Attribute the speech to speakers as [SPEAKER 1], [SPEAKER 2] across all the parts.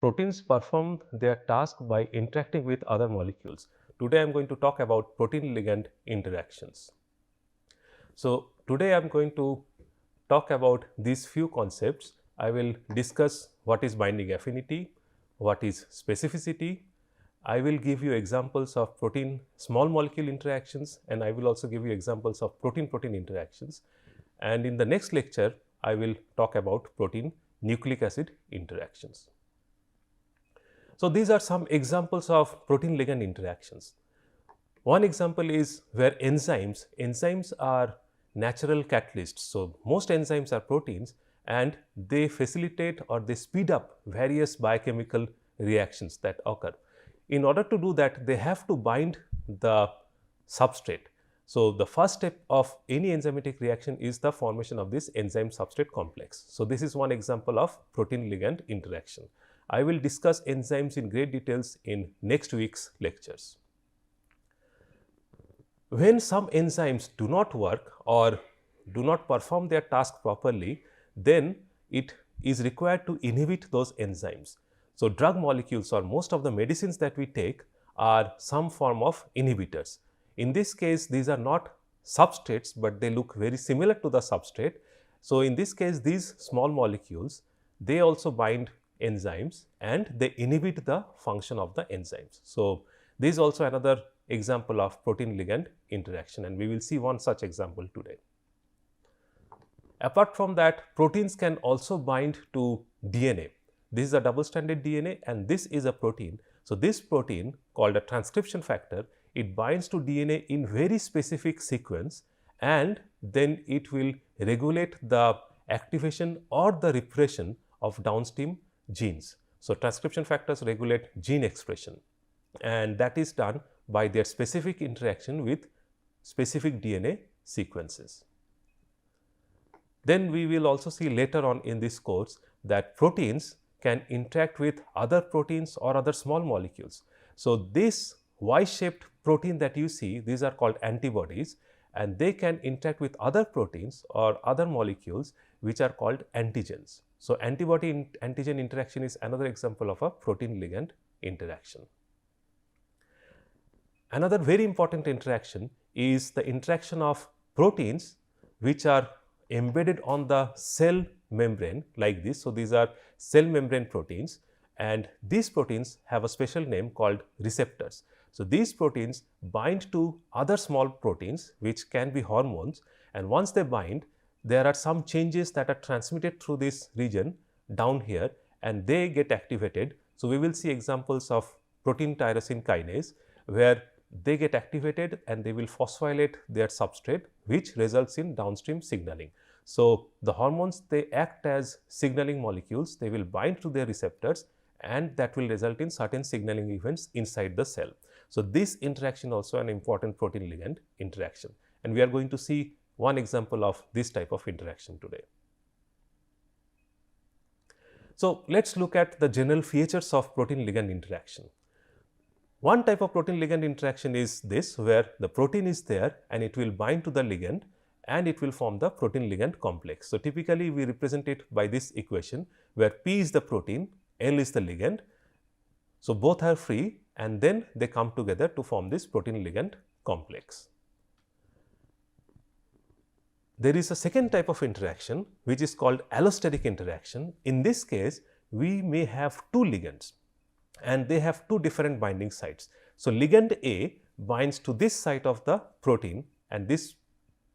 [SPEAKER 1] proteins perform their task by interacting with other molecules. Today I am going to talk about protein-ligand interactions. So, today I am going to talk about these few concepts. I will discuss what is binding affinity, what is specificity. I will give you examples of protein small molecule interactions, and I will also give you examples of protein-protein interactions. And in the next lecture, I will talk about protein nucleic acid interactions. So, these are some examples of protein ligand interactions. One example is where enzymes are natural catalysts. So, most enzymes are proteins and they facilitate or they speed up various biochemical reactions that occur. In order to do that, they have to bind the substrate. So, the first step of any enzymatic reaction is the formation of this enzyme substrate complex. So, this is one example of protein ligand interaction. I will discuss enzymes in great details in next week's lectures. When some enzymes do not work or do not perform their task properly, then it is required to inhibit those enzymes. So, drug molecules or most of the medicines that we take are some form of inhibitors. In this case, these are not substrates, but they look very similar to the substrate. So, in this case, these small molecules, they also bind enzymes and they inhibit the function of the enzymes. So, this is also another example of protein ligand interaction, and we will see one such example today. Apart from that, proteins can also bind to DNA. This is a double stranded DNA and this is a protein. So, this protein called a transcription factor, it binds to DNA in very specific sequence and then it will regulate the activation or the repression of downstream genes. So, transcription factors regulate gene expression and that is done by their specific interaction with specific DNA sequences. Then we will also see later on in this course that proteins can interact with other proteins or other small molecules. So, this Y-shaped protein that you see, these are called antibodies and they can interact with other proteins or other molecules which are called antigens. So, antibody-antigen interaction is another example of a protein ligand interaction. Another very important interaction is the interaction of proteins which are embedded on the cell membrane like this. So, these are cell membrane proteins and these proteins have a special name called receptors. So, these proteins bind to other small proteins which can be hormones, and once they bind, there are some changes that are transmitted through this region down here and they get activated. So, we will see examples of protein tyrosine kinase where they get activated and they will phosphorylate their substrate which results in downstream signaling. So, the hormones, they act as signaling molecules, they will bind to their receptors and that will result in certain signaling events inside the cell. So, this interaction also an important protein ligand interaction, and we are going to see one example of this type of interaction today. So, let us look at the general features of protein ligand interaction. One type of protein ligand interaction is this, where the protein is there and it will bind to the ligand and it will form the protein ligand complex. So, typically we represent it by this equation where P is the protein, L is the ligand. So, both are free and then they come together to form this protein ligand complex. There is a second type of interaction which is called allosteric interaction. In this case, we may have two ligands and they have two different binding sites. So, ligand A binds to this site of the protein and this,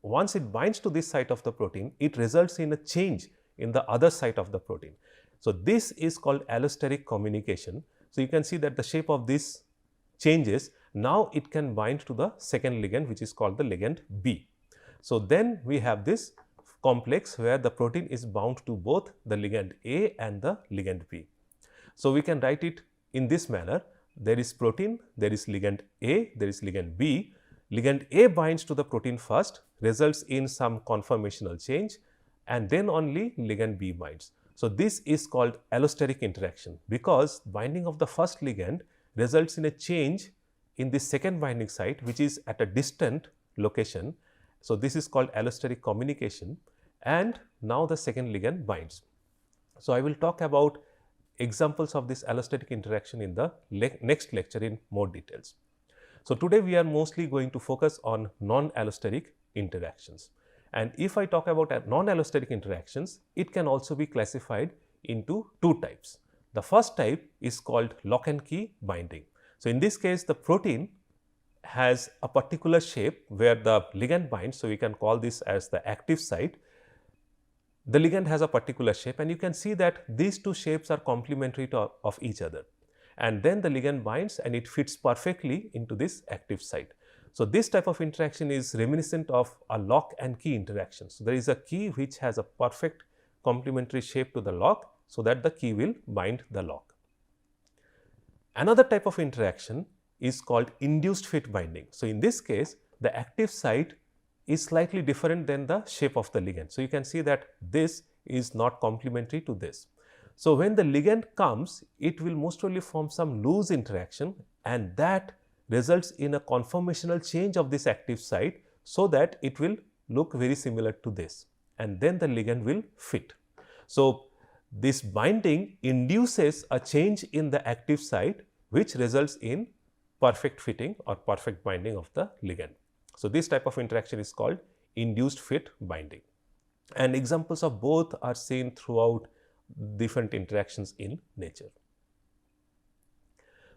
[SPEAKER 1] once it binds to this site of the protein, it results in a change in the other site of the protein. So, this is called allosteric communication. So, you can see that the shape of this changes. Now, it can bind to the second ligand which is called the ligand B. So, then we have this complex where the protein is bound to both the ligand A and the ligand B. So, we can write it in this manner: there is protein, there is ligand A, there is ligand B. Ligand A binds to the protein first, results in some conformational change and then only ligand B binds. So, this is called allosteric interaction because binding of the first ligand results in a change in the second binding site which is at a distant location. So, this is called allosteric communication and now the second ligand binds. So, I will talk about examples of this allostatic interaction in the next lecture in more details. So, today we are mostly going to focus on non-allostatic interactions. And if I talk about non-allostatic interactions, it can also be classified into two types. The first type is called lock and key binding. So, in this case the protein has a particular shape where the ligand binds. So, we can call this as the active site. The ligand has a particular shape, and you can see that these two shapes are complementary of each other, and then the ligand binds and it fits perfectly into this active site. So, this type of interaction is reminiscent of a lock and key interaction. So, there is a key which has a perfect complementary shape to the lock, so that the key will bind the lock. Another type of interaction is called induced fit binding. So, in this case the active site is slightly different than the shape of the ligand. So, you can see that this is not complementary to this. So, when the ligand comes, it will most probably form some loose interaction, and that results in a conformational change of this active site, so that it will look very similar to this, and then the ligand will fit. So, this binding induces a change in the active site, which results in perfect fitting or perfect binding of the ligand. So, this type of interaction is called induced fit binding, and examples of both are seen throughout different interactions in nature.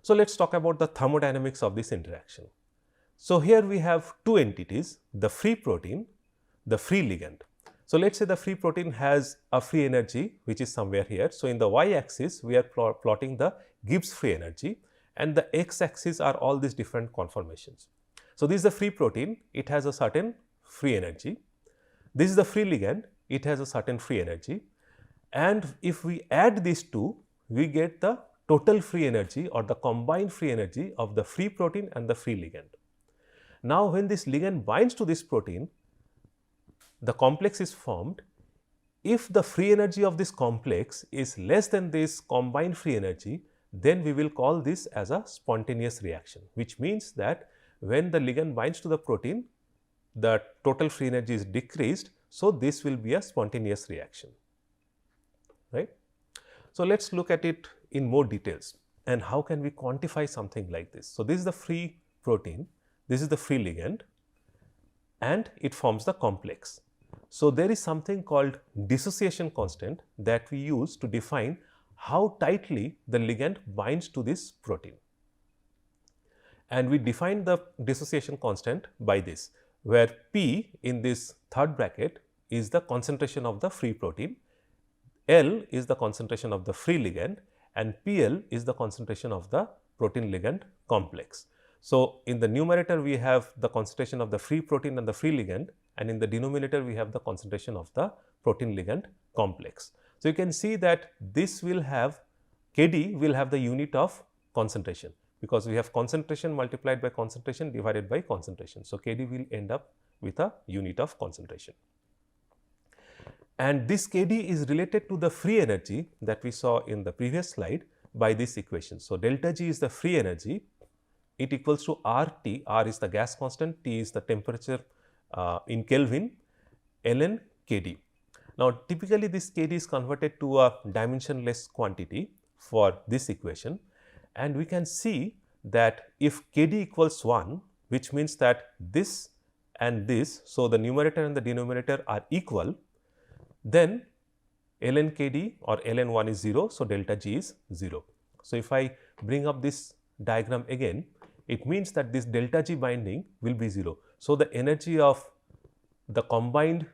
[SPEAKER 1] So, let us talk about the thermodynamics of this interaction. So, here we have two entities, the free protein, the free ligand. So, let us say the free protein has a free energy which is somewhere here. So, in the y axis we are plotting the Gibbs free energy, and the x axis are all these different conformations. So, this is the free protein, it has a certain free energy. This is the free ligand, it has a certain free energy, and if we add these two, we get the total free energy or the combined free energy of the free protein and the free ligand. Now, when this ligand binds to this protein, the complex is formed. If the free energy of this complex is less than this combined free energy, then we will call this as a spontaneous reaction, which means that when the ligand binds to the protein, the total free energy is decreased. So, this will be a spontaneous reaction, right. So, let us look at it in more details, and how can we quantify something like this. So, this is the free protein, this is the free ligand, and it forms the complex. So, there is something called dissociation constant that we use to define how tightly the ligand binds to this protein. And we define the dissociation constant by this, where P in this third bracket is the concentration of the free protein, L is the concentration of the free ligand, and PL is the concentration of the protein ligand complex. So, in the numerator we have the concentration of the free protein and the free ligand, and in the denominator we have the concentration of the protein ligand complex. So, you can see that this will have Kd will have the unit of concentration, because we have concentration multiplied by concentration divided by concentration. So, Kd will end up with a unit of concentration, and this Kd is related to the free energy that we saw in the previous slide by this equation. So, delta G is the free energy, it equals to RT, R is the gas constant, T is the temperature in Kelvin, ln Kd. Now, typically this Kd is converted to a dimensionless quantity for this equation, and we can see that if Kd equals 1, which means that this and this, so the numerator and the denominator are equal, then ln Kd or ln 1 is 0, so delta G is 0. So, if I bring up this diagram again, it means that this delta G binding will be 0. So, the energy of the combined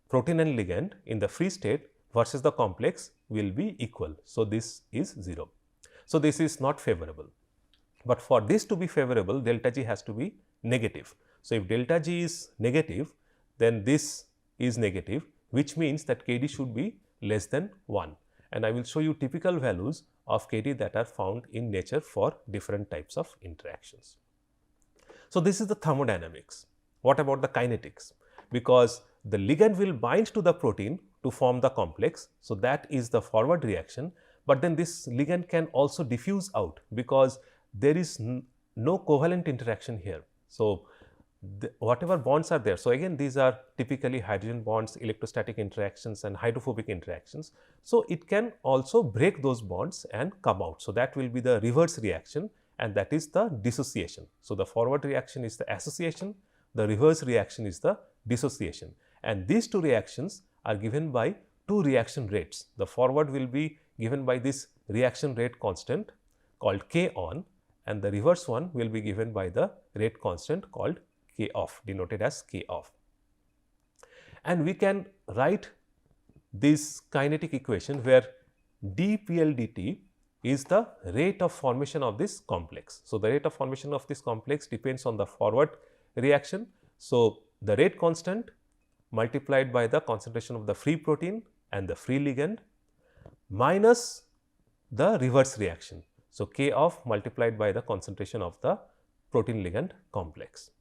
[SPEAKER 1] protein and ligand in the free state versus the complex will be equal. So, this is 0. So, this is not favorable, but for this to be favorable, delta G has to be negative. So, if delta G is negative, then this is negative, which means that Kd should be less than 1, and I will show you typical values of Kd that are found in nature for different types of interactions. So, this is the thermodynamics. What about the kinetics? Because the ligand will bind to the protein to form the complex. So, that is the forward reaction, but then this ligand can also diffuse out because there is no covalent interaction here. So, whatever bonds are there. So, again these are typically hydrogen bonds, electrostatic interactions and hydrophobic interactions. So, it can also break those bonds and come out. So, that will be the reverse reaction, and that is the dissociation. So, the forward reaction is the association, the reverse reaction is the dissociation, and these two reactions are given by two reaction rates. The forward will be given by this reaction rate constant called K on, and the reverse one will be given by the rate constant called K off, denoted as K off. And we can write this kinetic equation where dPL dt is the rate of formation of this complex. So, the rate of formation of this complex depends on the forward reaction. So, the rate constant multiplied by the concentration of the free protein and the free ligand minus the reverse reaction. So, K off multiplied by the concentration of the protein ligand complex.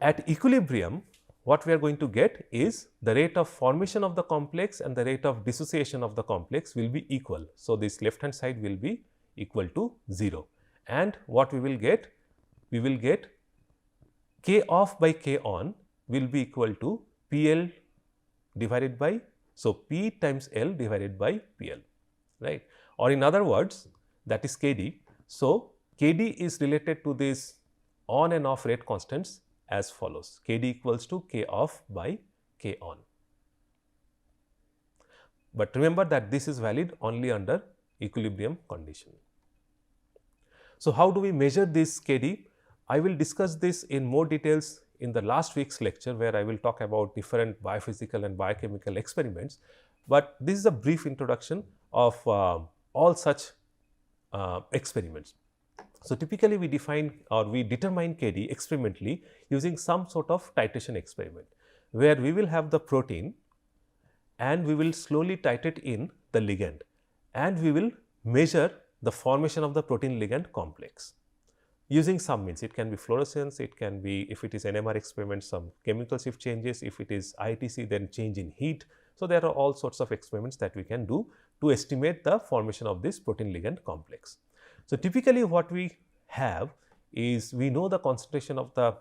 [SPEAKER 1] At equilibrium, what we are going to get is the rate of formation of the complex and the rate of dissociation of the complex will be equal. So, this left hand side will be equal to 0, and what we will get? We will get K off by K on will be equal to PL divided by, so P times L divided by PL, right, or in other words that is KD. So, KD is related to this on and off rate constants as follows: KD equals to K off by K on. But remember that this is valid only under equilibrium condition. So, how do we measure this KD? I will discuss this in more details in the last week's lecture, where I will talk about different biophysical and biochemical experiments, but this is a brief introduction of all such experiments. So, typically we define or we determine KD experimentally using some sort of titration experiment, where we will have the protein and we will slowly titrate in the ligand, and we will measure the formation of the protein ligand complex using some means. It can be fluorescence, it can be, if it is NMR experiment, some chemical shift changes, if it is ITC, then change in heat. So, there are all sorts of experiments that we can do to estimate the formation of this protein ligand complex. So, typically what we have is, we know the concentration of the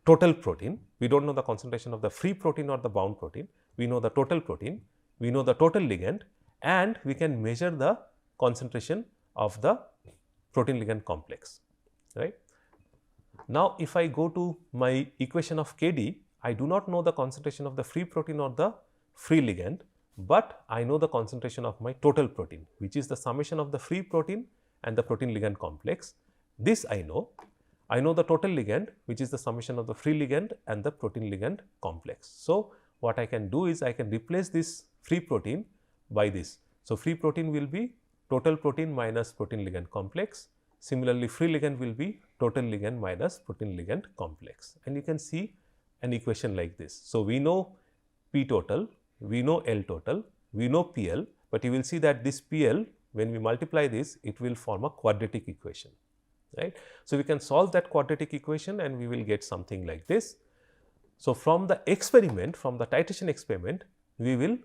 [SPEAKER 1] total protein, we do not know the concentration of the free protein or the bound protein, we know the total protein, we know the total ligand, and we can measure the concentration of the protein ligand complex, right. Now, if I go to my equation of KD, I do not know the concentration of the free protein or the free ligand, but I know the concentration of my total protein, which is the summation of the free protein and the protein ligand complex. This I know. I know the total ligand, which is the summation of the free ligand and the protein ligand complex. So, what I can do is, I can replace this free protein by this. So, free protein will be total protein minus protein ligand complex. Similarly, free ligand will be total ligand minus protein ligand complex, and you can see an equation like this. So, we know P total, we know L total, we know PL, but you will see that this PL, when we multiply this, it will form a quadratic equation, right. So, we can solve that quadratic equation and we will get something like this. So, from the experiment, from the titration experiment, we will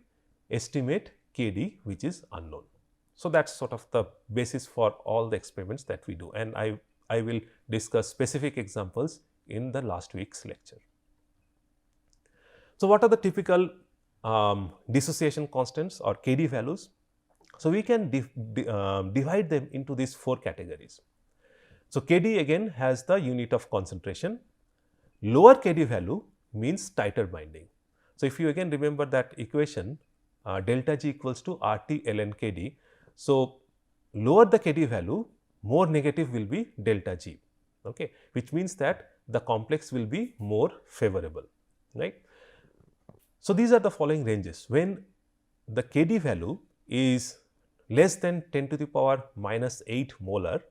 [SPEAKER 1] estimate KD, which is unknown. So, that is sort of the basis for all the experiments that we do, and I will discuss specific examples in the last week's lecture. So, what are the typical dissociation constants or KD values? So, we can divide them into these 4 categories. So, KD again has the unit of concentration. Lower KD value means tighter binding. So, if you again remember that equation, delta G equals to RT ln KD. So, lower the KD value, more negative will be delta G, okay, which means that the complex will be more favorable, right. So, these are the following ranges. When the KD value is less than 10 to the power minus 8 molar,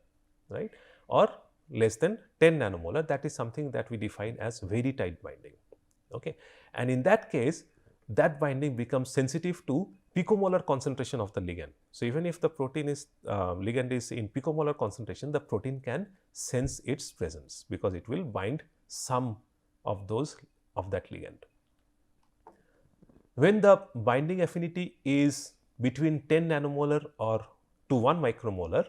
[SPEAKER 1] right, or less than 10 nanomolar, that is something that we define as very tight binding, okay. And in that case, that binding becomes sensitive to picomolar concentration of the ligand. So, even if the protein is ligand is in picomolar concentration, the protein can sense its presence, because it will bind some of those of that ligand. When the binding affinity is between 10 nanomolar or to 1 micromolar,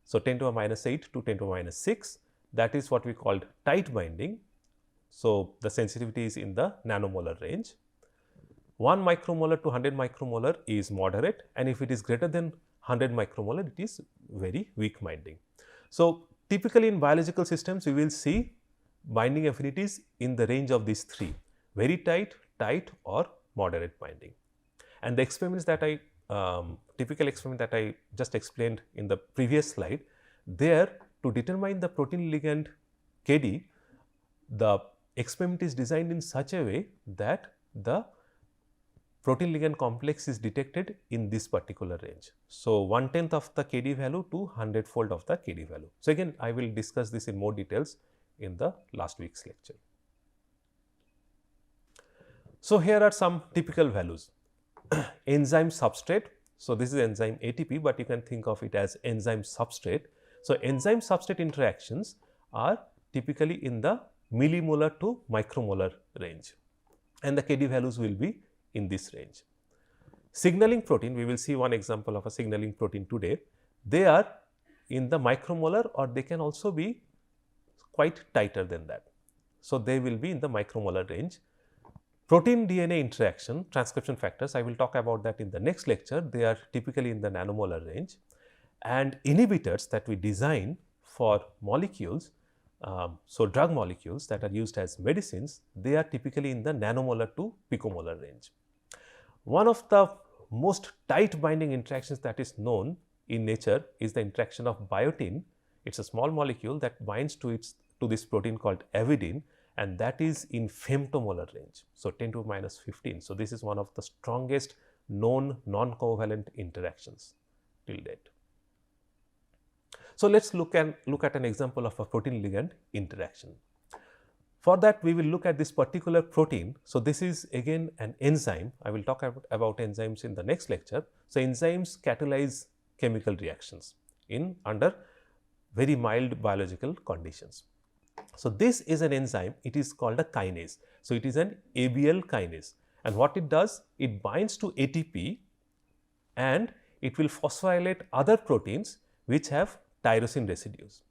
[SPEAKER 1] so 10 to the minus 8 to 10 to the minus 6, that is what we called tight binding. So, the sensitivity is in the nanomolar range. 1 micromolar to 100 micromolar is moderate, and if it is greater than 100 micromolar, it is very weak binding. So, typically in biological systems, we will see binding affinities in the range of these three: very tight, tight or moderate binding. And the experiments that typical experiment that I just explained in the previous slide, there to determine the protein ligand KD, the experiment is designed in such a way that the protein ligand complex is detected in this particular range. So, 1/10 of the KD value to 100-fold of the KD value. So, again I will discuss this in more details in the last week's lecture. So, here are some typical values. Enzyme substrate. So, this is enzyme ATP, but you can think of it as enzyme substrate. So, enzyme substrate interactions are typically in the millimolar to micromolar range, and the KD values will be in this range. Signaling protein, we will see one example of a signaling protein today. They are in the micromolar, or they can also be quite tighter than that. So, they will be in the micromolar range. Protein DNA interaction, transcription factors, I will talk about that in the next lecture. They are typically in the nanomolar range, and inhibitors that we design for molecules, so drug molecules that are used as medicines, they are typically in the nanomolar to picomolar range. One of the most tight binding interactions that is known in nature is the interaction of biotin. It is a small molecule that binds to this protein called avidin, and that is in femtomolar range. So, 10 to minus 15. So, this is one of the strongest known non-covalent interactions till date. So, let us look at an example of a protein ligand interaction. For that, we will look at this particular protein. So, this is again an enzyme. I will talk about enzymes in the next lecture. So, enzymes catalyze chemical reactions under very mild biological conditions. So, this is an enzyme, it is called a kinase. So, it is an ABL kinase, and what it does? It binds to ATP and it will phosphorylate other proteins which have tyrosine residues.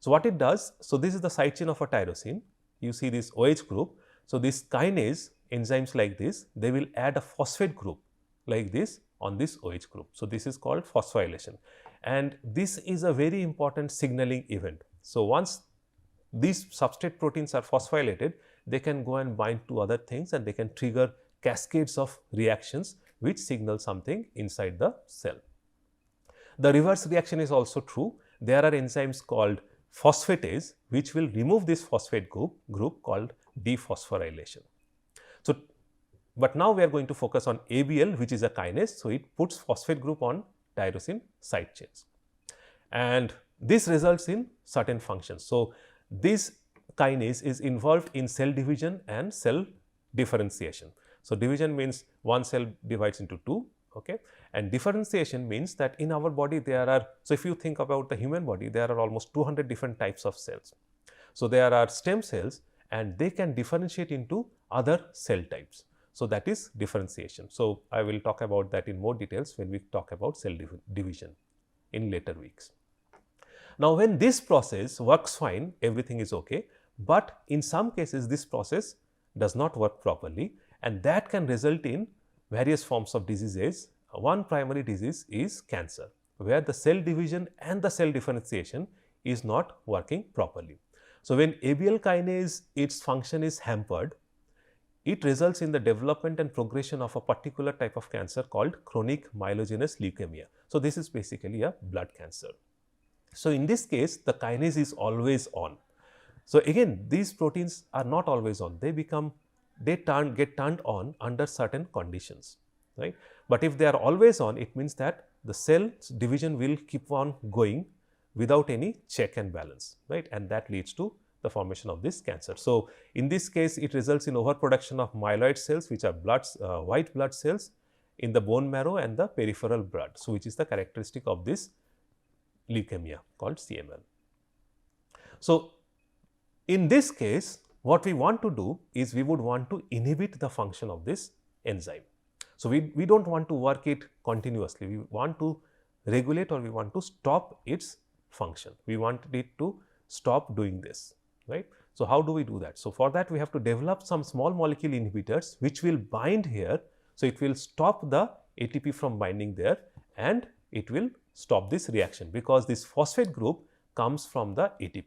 [SPEAKER 1] So, what it does? So, this is the side chain of a tyrosine. You see this OH group. So, this kinase enzymes like this, they will add a phosphate group like this on this OH group. So, this is called phosphorylation, and this is a very important signaling event. So, once these substrate proteins are phosphorylated, they can go and bind to other things, and they can trigger cascades of reactions which signal something inside the cell. The reverse reaction is also true. There are enzymes called phosphatase which will remove this phosphate group called dephosphorylation. So, but now we are going to focus on ABL, which is a kinase. So, it puts phosphate group on tyrosine side chains, and this results in certain functions. So, this kinase is involved in cell division and cell differentiation. So, division means one cell divides into two, okay, and differentiation means that in our body there are, so if you think about the human body, there are almost 200 different types of cells. So, there are stem cells and they can differentiate into other cell types. So, that is differentiation. So, I will talk about that in more details when we talk about cell division in later weeks. Now, when this process works fine, everything is okay, but in some cases this process does not work properly, and that can result in various forms of diseases. One primary disease is cancer, where the cell division and the cell differentiation is not working properly. So, when ABL kinase, its function is hampered, it results in the development and progression of a particular type of cancer called chronic myelogenous leukemia. So, this is basically a blood cancer. So, in this case, the kinase is always on. So, again these proteins are not always on, they get turned on under certain conditions, right. But if they are always on, it means that the cell division will keep on going without any check and balance, right, and that leads to the formation of this cancer. So, in this case, it results in overproduction of myeloid cells, which are white blood cells in the bone marrow and the peripheral blood. So, which is the characteristic of this leukemia called CML. So, in this case, what we want to do is we would want to inhibit the function of this enzyme. So, we do not want to work it continuously, we want to regulate or we want to stop its function. We want it to stop doing this, right. So, how do we do that? So, for that we have to develop some small molecule inhibitors which will bind here. So, it will stop the ATP from binding there and it will stop this reaction because this phosphate group comes from the ATP.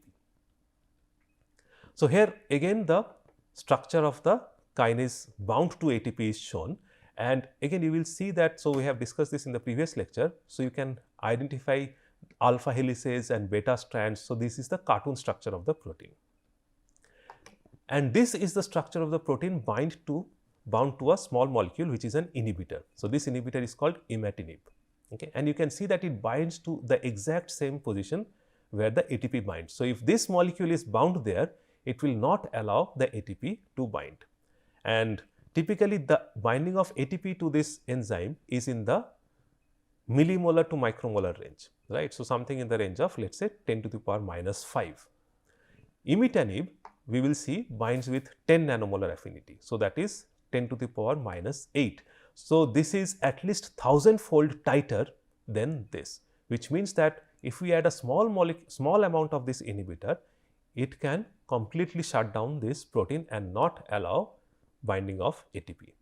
[SPEAKER 1] So, here again the structure of the kinase bound to ATP is shown, and again you will see that. So, we have discussed this in the previous lecture. So, you can identify alpha helices and beta strands. So, this is the cartoon structure of the protein, and this is the structure of the protein bound to a small molecule which is an inhibitor. So, this inhibitor is called imatinib, okay, and you can see that it binds to the exact same position where the ATP binds. So, if this molecule is bound there, it will not allow the ATP to bind, and typically the binding of ATP to this enzyme is in the millimolar to micromolar range, right. So, something in the range of let us say 10 to the power minus 5. Imitanib we will see binds with 10 nanomolar affinity. So, that is 10 to the power minus 8. So, this is at least 1000-fold tighter than this, which means that if we add a small amount of this inhibitor, it can completely shut down this protein and not allow binding of ATP.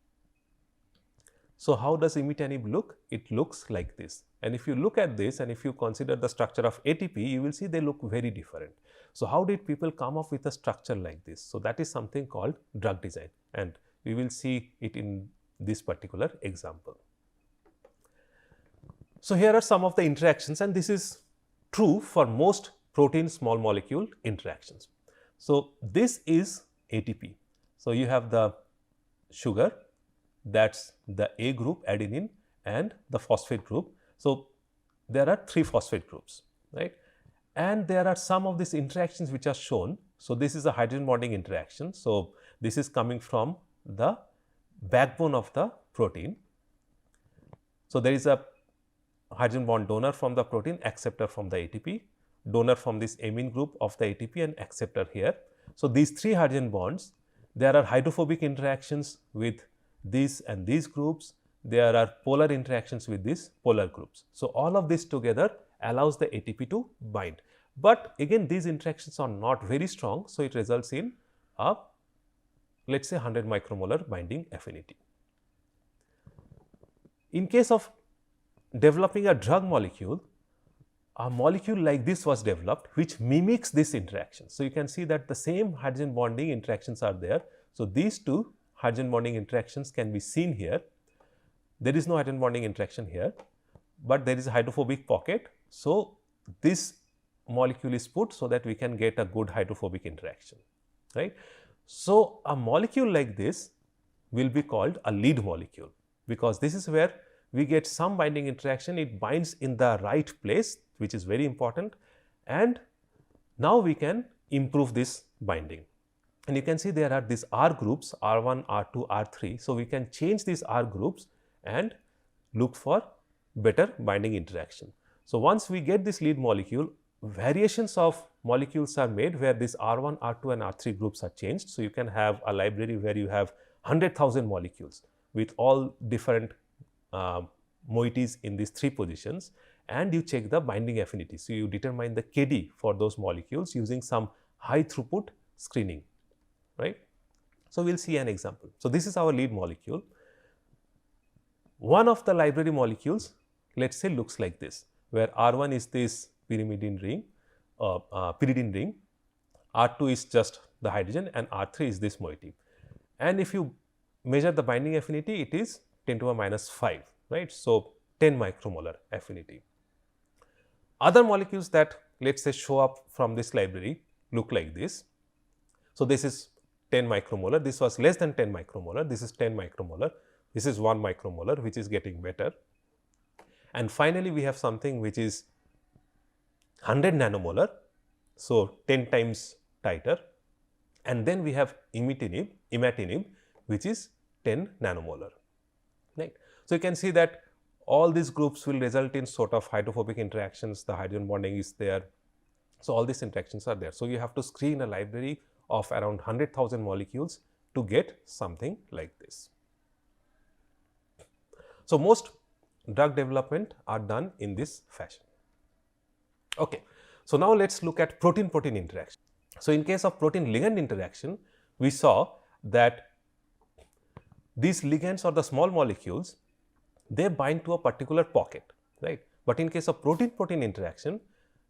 [SPEAKER 1] So, how does imitanib look? It looks like this, and if you look at this and if you consider the structure of ATP, you will see they look very different. So, how did people come up with a structure like this? So, that is something called drug design, and we will see it in this particular example. So, here are some of the interactions, and this is true for most protein small molecule interactions. So, this is ATP. So, you have the sugar, that is the A group adenine and the phosphate group. So, there are 3 phosphate groups, right, and there are some of these interactions which are shown. So, this is a hydrogen bonding interaction. So, this is coming from the backbone of the protein. So, there is a hydrogen bond donor from the protein, acceptor from the ATP, donor from this amine group of the ATP and acceptor here. So, these 3 hydrogen bonds, there are hydrophobic interactions with these and these groups, there are polar interactions with these polar groups. So, all of this together allows the ATP to bind, but again these interactions are not very strong. So, it results in a let us say 100 micromolar binding affinity. In case of developing a drug molecule, a molecule like this was developed which mimics this interaction. So, you can see that the same hydrogen bonding interactions are there. So, these 2 hydrogen bonding interactions can be seen here. There is no hydrogen bonding interaction here, but there is a hydrophobic pocket. So, this molecule is put so that we can get a good hydrophobic interaction, right. So, a molecule like this will be called a lead molecule, because this is where we get some binding interaction, it binds in the right place, which is very important, and now we can improve this binding. And you can see there are these R groups R1, R2, R3. So, we can change these R groups and look for better binding interaction. So, once we get this lead molecule, variations of molecules are made where this R1, R2 and R3 groups are changed. So, you can have a library where you have 100,000 molecules with all different moieties in these 3 positions, and you check the binding affinity. So, you determine the KD for those molecules using some high throughput screening, right. So, we will see an example. So, this is our lead molecule. One of the library molecules, let us say, looks like this, where R1 is this pyrimidine ring, pyridine ring, R2 is just the hydrogen and R3 is this moiety. And if you measure the binding affinity, it is 10 to the power minus 5, right. So, 10 micromolar affinity. Other molecules that let us say show up from this library look like this. So, this is 10 micromolar, this was less than 10 micromolar, this is 10 micromolar, this is 1 micromolar, which is getting better. And finally, we have something which is 100 nanomolar, so 10 times tighter, and then we have imatinib, which is 10 nanomolar, right. So, you can see that all these groups will result in sort of hydrophobic interactions, the hydrogen bonding is there. So, all these interactions are there. So, you have to screen a library of around 100,000 molecules to get something like this. So, most drug development are done in this fashion. Okay. So now let's look at protein-protein interaction. So in case of protein-ligand interaction, we saw that these ligands or the small molecules, they bind to a particular pocket, right? But in case of protein-protein interaction,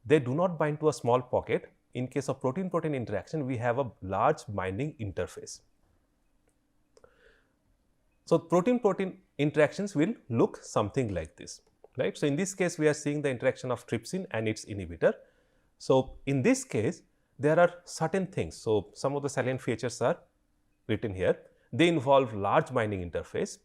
[SPEAKER 1] they do not bind to a small pocket. In case of protein-protein interaction, we have a large binding interface. So protein-protein interactions will look something like this, right? So in this case, we are seeing the interaction of trypsin and its inhibitor. So in this case, there are certain things. So some of the salient features are written here. They involve large binding interface.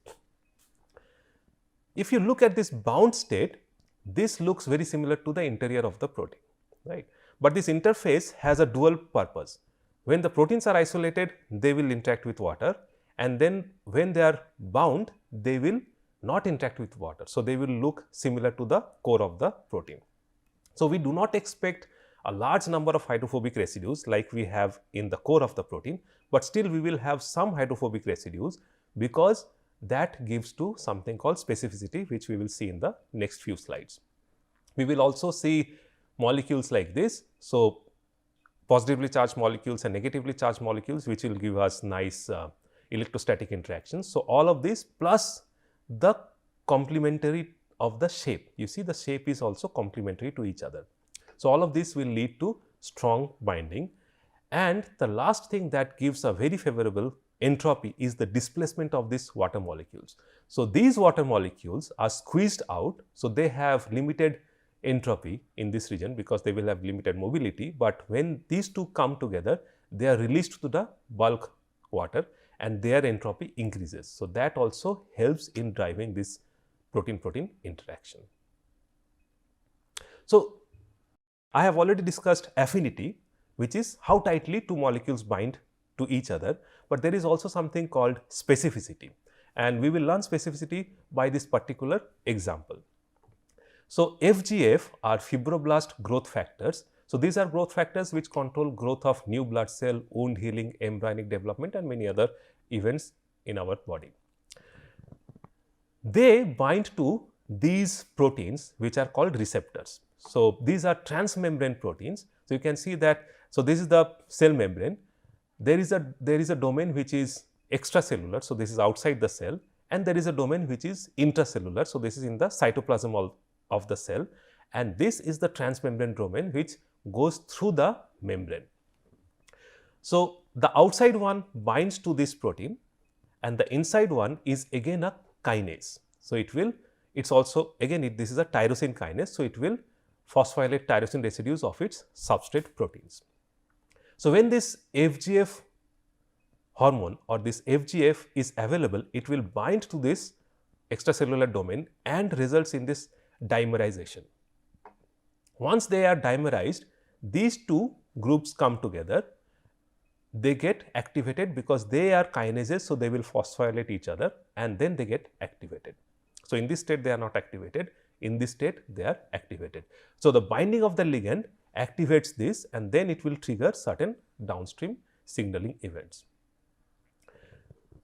[SPEAKER 1] If you look at this bound state, this looks very similar to the interior of the protein, right? But this interface has a dual purpose. When the proteins are isolated, they will interact with water, and then when they are bound, they will not interact with water. So they will look similar to the core of the protein. So we do not expect a large number of hydrophobic residues like we have in the core of the protein, but still we will have some hydrophobic residues, because that gives to something called specificity, which we will see in the next few slides. We will also see molecules like this. So positively charged molecules and negatively charged molecules, which will give us nice electrostatic interactions. So all of this plus the complementary of the shape. You see, the shape is also complementary to each other. So all of this will lead to strong binding. And the last thing that gives a very favorable entropy is the displacement of these water molecules. So these water molecules are squeezed out. So they have limited entropy in this region because they will have limited mobility. But when these two come together, they are released to the bulk water and their entropy increases. So that also helps in driving this protein-protein interaction. So I have already discussed affinity, which is how tightly two molecules bind to each other, but there is also something called specificity, and we will learn specificity by this particular example. So FGF are fibroblast growth factors. So these are growth factors which control growth of new blood cell, wound healing, embryonic development, and many other events in our body. They bind to these proteins which are called receptors. So these are transmembrane proteins. So you can see that, so this is the cell membrane. There is a domain which is extracellular. So this is outside the cell, and there is a domain which is intracellular. So this is in the cytoplasm of the cell, and this is the transmembrane domain which goes through the membrane. So the outside one binds to this protein, and the inside one is again a kinase. So it's also again this is a tyrosine kinase. So it will phosphorylate tyrosine residues of its substrate proteins. So when this FGF hormone or this FGF is available, it will bind to this extracellular domain and results in this dimerization. Once they are dimerized, these two groups come together. They get activated because they are kinases, so they will phosphorylate each other and then they get activated. So in this state they are not activated, in this state they are activated. So the binding of the ligand activates this, and then it will trigger certain downstream signaling events.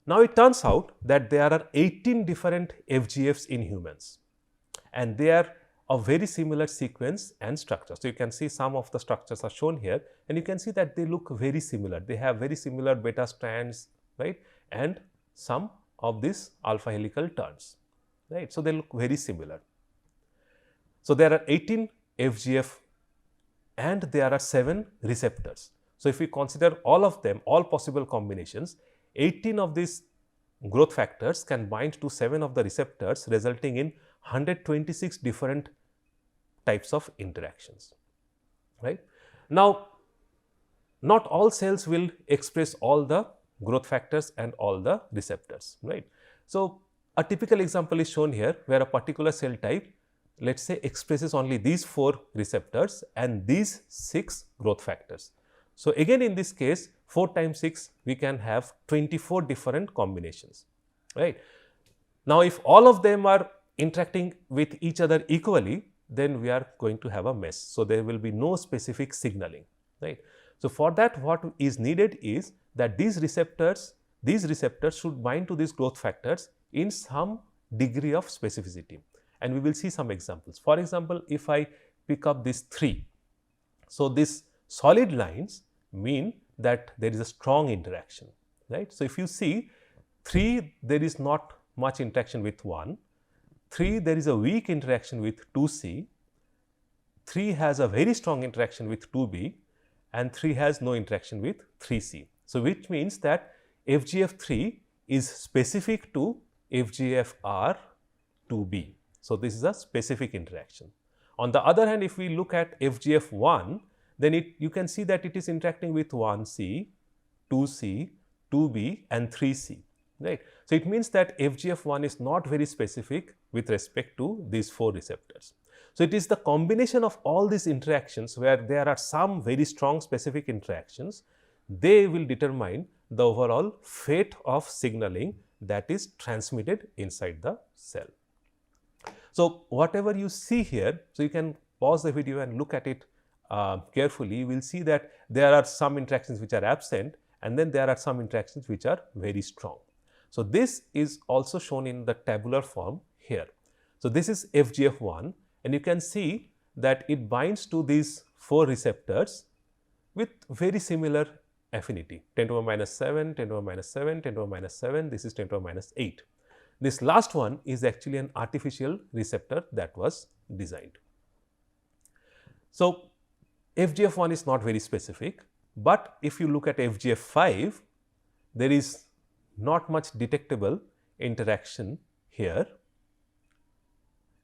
[SPEAKER 1] Now it turns out that there are 18 different FGFs in humans, and they are of very similar sequence and structure. So you can see some of the structures are shown here, and you can see that they look very similar. They have very similar beta strands, right, and some of these alpha helical turns, right. So they look very similar. So there are 18 FGF and there are 7 receptors. So if we consider all of them, all possible combinations, 18 of these growth factors can bind to 7 of the receptors, resulting in 126 different types of interactions, right. Now, not all cells will express all the growth factors and all the receptors, right. So a typical example is shown here, where a particular cell type, let us say, expresses only these 4 receptors and these 6 growth factors. So again in this case, 4 times 6, we can have 24 different combinations, right. Now if all of them are interacting with each other equally, then we are going to have a mess. So there will be no specific signaling, right. So for that, what is needed is that these receptors should bind to these growth factors in some degree of specificity, and we will see some examples. For example, if I pick up these 3, So, these solid lines mean that there is a strong interaction, right. So, if you see 3, there is not much interaction with 1, 3, there is a weak interaction with 2C, 3 has a very strong interaction with 2B, and 3 has no interaction with 3C. So, which means that FGF3 is specific to FGFR 2B. So, this is a specific interaction. On the other hand, if we look at FGF1, then you can see that it is interacting with 1C, 2C, 2B and 3C, right. So, it means that FGF1 is not very specific with respect to these 4 receptors. So, it is the combination of all these interactions where there are some very strong specific interactions, they will determine the overall fate of signaling that is transmitted inside the cell. So, whatever you see here, so you can pause the video and look at it carefully, you will see that there are some interactions which are absent and then there are some interactions which are very strong. So, this is also shown in the tabular form here. So, this is FGF1 and you can see that it binds to these 4 receptors with very similar affinity 10 to the minus 7, 10 to the minus 7, 10 to the minus 7, this is 10 to the minus 8. This last one is actually an artificial receptor that was designed. So, FGF1 is not very specific, but if you look at FGF5, there is not much detectable interaction here,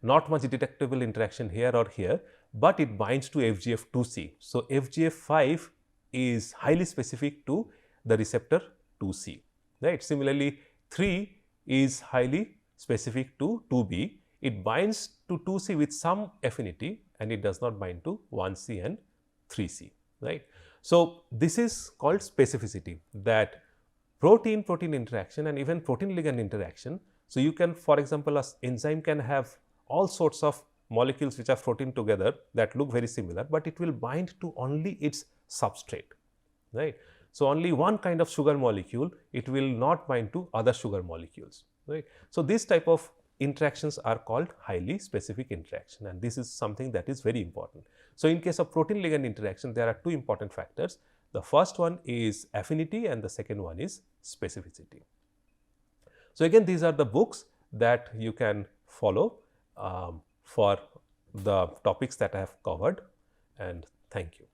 [SPEAKER 1] not much detectable interaction here or here, but it binds to FGF2C. So, FGF5 is highly specific to the receptor 2C, right. Similarly, 3 is highly specific to 2B, it binds to 2C with some affinity and it does not bind to 1C and 3C, right. So, this is called specificity, that protein-protein interaction and even protein-ligand interaction. So, you can, for example, an enzyme can have all sorts of molecules which are protein together that look very similar, but it will bind to only its substrate, right. So, only one kind of sugar molecule, it will not bind to other sugar molecules, right. So, this type of interactions are called highly specific interaction and this is something that is very important. So, in case of protein ligand interaction, there are 2 important factors. The first one is affinity and the second one is specificity. So, again these are the books that you can follow for the topics that I have covered, and thank you.